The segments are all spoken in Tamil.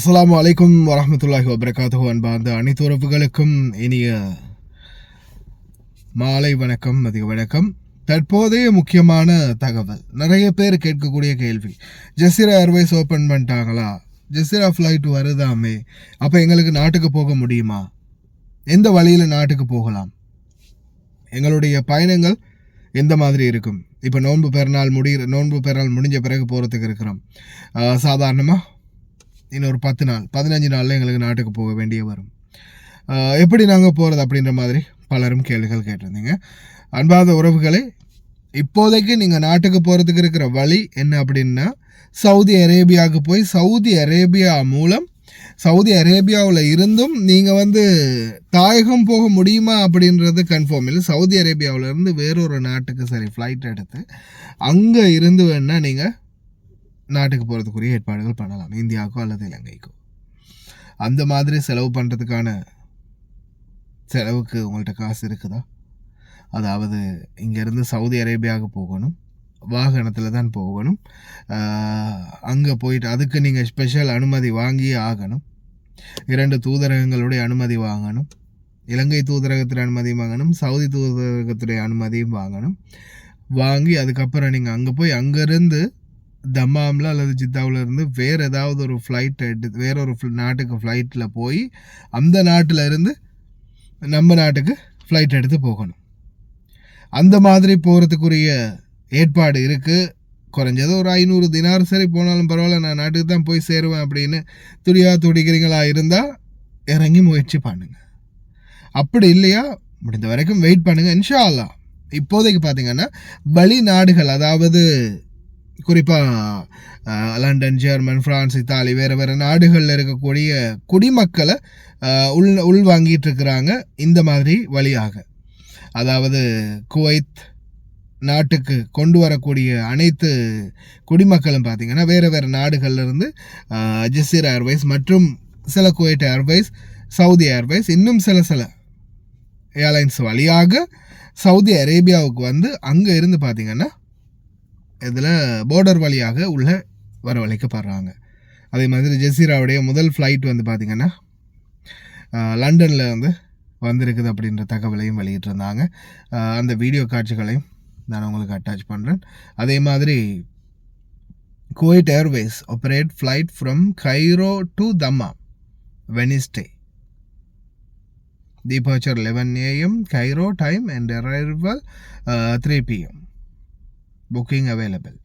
அஸ்ஸலாமு அலைக்கும் வரஹ்மத்துல்லாஹி வபரகாத்துஹு. அன்பார்ந்த அனைத்து உறவுகளுக்கும் இனிய மாலை வணக்கம், மதிய வணக்கம். தற்போதைய முக்கியமான தகவல், நிறைய பேர் கேட்கக்கூடிய கேள்வி, ஜசீரா ஏர்வேஸ் ஓப்பன் பண்ணிட்டாங்களா, ஜசீரா ஃப்ளைட் வருதாமே, அப்போ எங்களுக்கு நாட்டுக்கு போக முடியுமா, எந்த வழியில் நாட்டுக்கு போகலாம், எங்களுடைய பயணங்கள் எந்த மாதிரி இருக்கும், இப்போ நோன்பு பெருநாள் முடிஞ்ச பிறகு போகிறதுக்கு இருக்கிறோம். சாதாரணமாக இன்னொரு 10 நாள் 15 நாளில் எங்களுக்கு நாட்டுக்கு போக வேண்டிய வரும். எப்படி நாங்கள் போகிறது அப்படின்ற மாதிரி பலரும் கேள்விகள் கேட்டிருந்தீங்க. அன்பாத உறவுகளே, இப்போதைக்கு நீங்கள் நாட்டுக்கு போகிறதுக்கு இருக்கிற வழி என்ன அப்படின்னா, சவுதி அரேபியாவுக்கு போய் சவுதி அரேபியா மூலம் சவுதி அரேபியாவில் இருந்தும் நீங்கள் தாயகம் போக முடியுமா அப்படின்றது கன்ஃபார்ம் இல்லை. சவுதி அரேபியாவிலேருந்து வேறொரு நாட்டுக்கு ஃப்ளைட் எடுத்து அங்கே இருந்து வேணால் நீங்கள் நாட்டுக்கு போகிறதுக்குரிய ஏற்பாடுகள் பண்ணலாம், இந்தியாவுக்கோ அல்லது இலங்கைக்கோ. அந்த மாதிரி செலவு பண்ணுறதுக்கான செலவுக்கு உங்கள்கிட்ட காசு இருக்குதா? அதாவது இங்கேருந்து சவுதி அரேபியாவுக்கு போகணும், வாகனத்தில் தான் போகணும். அங்கே போயிட்டு அதுக்கு நீங்கள் ஸ்பெஷல் அனுமதி வாங்கியே ஆகணும். 2 தூதரகங்களுடைய அனுமதி வாங்கணும். இலங்கை தூதரகத்துடைய அனுமதி வாங்கணும், சவுதி தூதரகத்துடைய அனுமதியும் வாங்கி அதுக்கப்புறம் நீங்கள் அங்கே போய் அங்கேருந்து தம்மாமில் அல்லது ஜித்தாவில் இருந்து வேறு ஏதாவது ஒரு ஃப்ளைட் எடுத்து வேறொரு நாட்டுக்கு ஃப்ளைட்டில் போய் அந்த நாட்டில் இருந்து நம்ம நாட்டுக்கு ஃப்ளைட் எடுத்து போகணும். அந்த மாதிரி போகிறதுக்குரிய ஏற்பாடு இருக்குது. குறைஞ்சது ஒரு 500 தினார் சரி போனாலும் பரவாயில்ல, நான் நாட்டுக்கு தான் போய் சேருவேன் அப்படின்னு துடிக்கிறீங்களா இருந்தால் இறங்கி முயற்சி பண்ணுங்கள். அப்படி இல்லையா, முடிந்த வரைக்கும் வெயிட் பண்ணுங்கள். இன்ஷா அல்லாஹ் இப்போதைக்கு பார்த்தீங்கன்னா வெளிநாடுகள், அதாவது குறிப்பாக லண்டன், ஜெர்மன், ஃப்ரான்ஸ், இத்தாலி, வேறு நாடுகளில் இருக்கக்கூடிய குடிமக்களை உள்வாங்கிட்டு இருக்கிறாங்க இந்த மாதிரி வழியாக. அதாவது குவைத் நாட்டுக்கு கொண்டு வரக்கூடிய அனைத்து குடிமக்களும் பார்த்திங்கன்னா வேறு நாடுகள்லேருந்து ஜசீரா ஏர்வேஸ் மற்றும் சில குவைட் ஏர்வேஸ், சவுதி ஏர்வேஸ், இன்னும் சில ஏர்லைன்ஸ் வழியாக சவுதி அரேபியாவுக்கு அங்கே இருந்து பார்த்திங்கன்னா இதில் போர்டர் வழியாக உள்ள வரவழைக்கப்படுறாங்க. அதே மாதிரி ஜசீராவுடைய முதல் ஃப்ளைட் பார்த்திங்கன்னா லண்டனில் வந்திருக்குது அப்படின்ற தகவலையும் வெளியிட்டிருந்தாங்க. அந்த வீடியோ காட்சிகளையும் நான் உங்களுக்கு அட்டாச் பண்ணுறேன். அதே மாதிரி Kuwait Airways operate flight from Cairo to Dammam Wednesday, departure 11 AM Cairo time and arrival 3 PM. Booking available.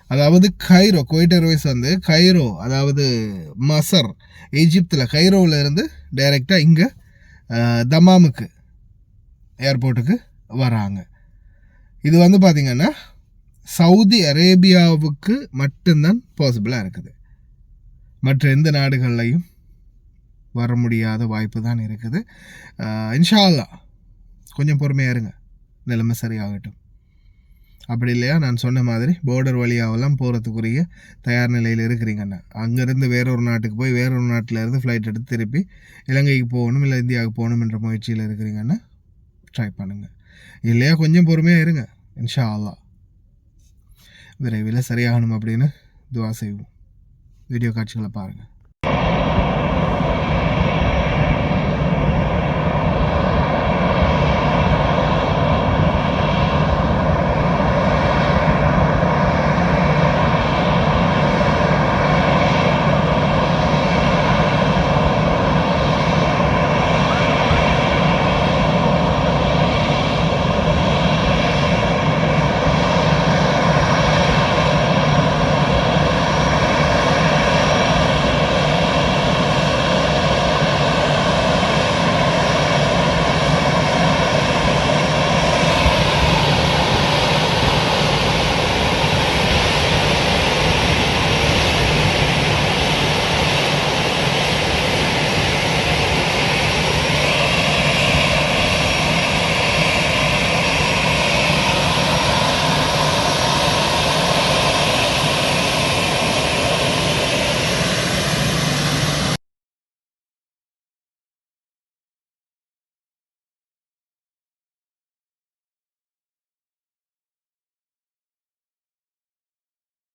அதாவது கைரோ, குவைட் ஏர்வேஸ் கைரோ, அதாவது மசர், ஈஜிப்தில் கைரோவில் இருந்து டைரெக்டாக இங்கே தம்மாமுக்கு ஏர்போர்ட்டுக்கு வராங்க. இது பார்த்திங்கன்னா சவுதி அரேபியாவுக்கு மட்டும்தான் பாசிபிளாக இருக்குது. மற்ற எந்த நாடுகள்லையும் வர முடியாத வாய்ப்பு தான் இருக்குது. இன்ஷா அல்லாஹ் கொஞ்சம் பொறுமையாக இருங்க, நிலைமை சரியாகட்டும். அப்படி இல்லையா, நான் சொன்ன மாதிரி போர்டர் வழியாகலாம் போகிறதுக்குரிய தயார் நிலையில் இருக்கிறீங்கன்னா, அங்கேருந்து வேறொரு நாட்டுக்கு போய் வேறொரு நாட்டில் இருந்து ஃப்ளைட் எடுத்து திருப்பி இலங்கைக்கு போகணும் இல்லை இந்தியாவுக்கு போகணும் என்ற முயற்சியில் இருக்கிறீங்கன்னா ட்ரை பண்ணுங்கள். இல்லையா கொஞ்சம் பொறுமையாக இருங்க, இன்ஷா அல்லாஹ் விரைவில் சரியாகணும் அப்படின்னு துவா செய்வோம். வீடியோ காட்சிகளை பாருங்கள்.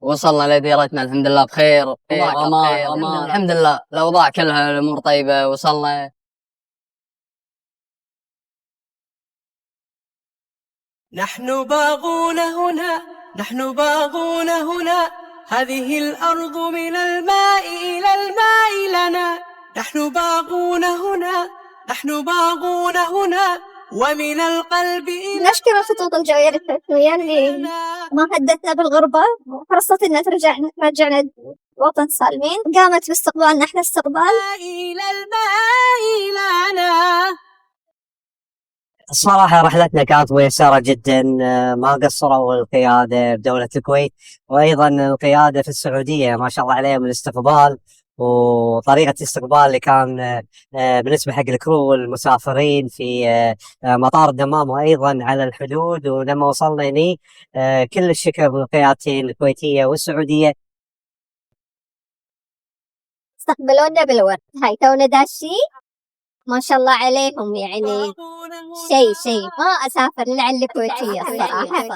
وصلنا لديرتنا الحمد لله بخير. الحمد لله الأوضاع كلها الأمور طيبة. وصلنا. نحن باغون هنا، نحن باغون هنا، هذه الأرض من الماء إلى الماء لنا. نحن باغون هنا، نحن باغون هنا، ومن القلب إلى نشكر الخطوط الجوية التركية اللي ما هدتنا بالغربة وحرصت إن رجعنا وطن سالمين. قامت باستقبالنا احنا استقبال إلى الماء لنا. الصراحة رحلتنا كانت ميسرة جدا، ما قصروا القيادة بدولة الكويت، وأيضا القيادة في السعودية ما شاء الله عليهم الاستقبال وطريقة الاستقبال اللي كان بالنسبة حق الكرو والمسافرين في مطار الدمام وأيضا على الحدود. ولما وصلنا هني كل الشكر للقيادتين الكويتية والسعودية. استقبلونا بالورد. هاي تونا داشي ما شاء الله عليهم، يعني شيء ما أسافر لعل الكويتية الصراحة.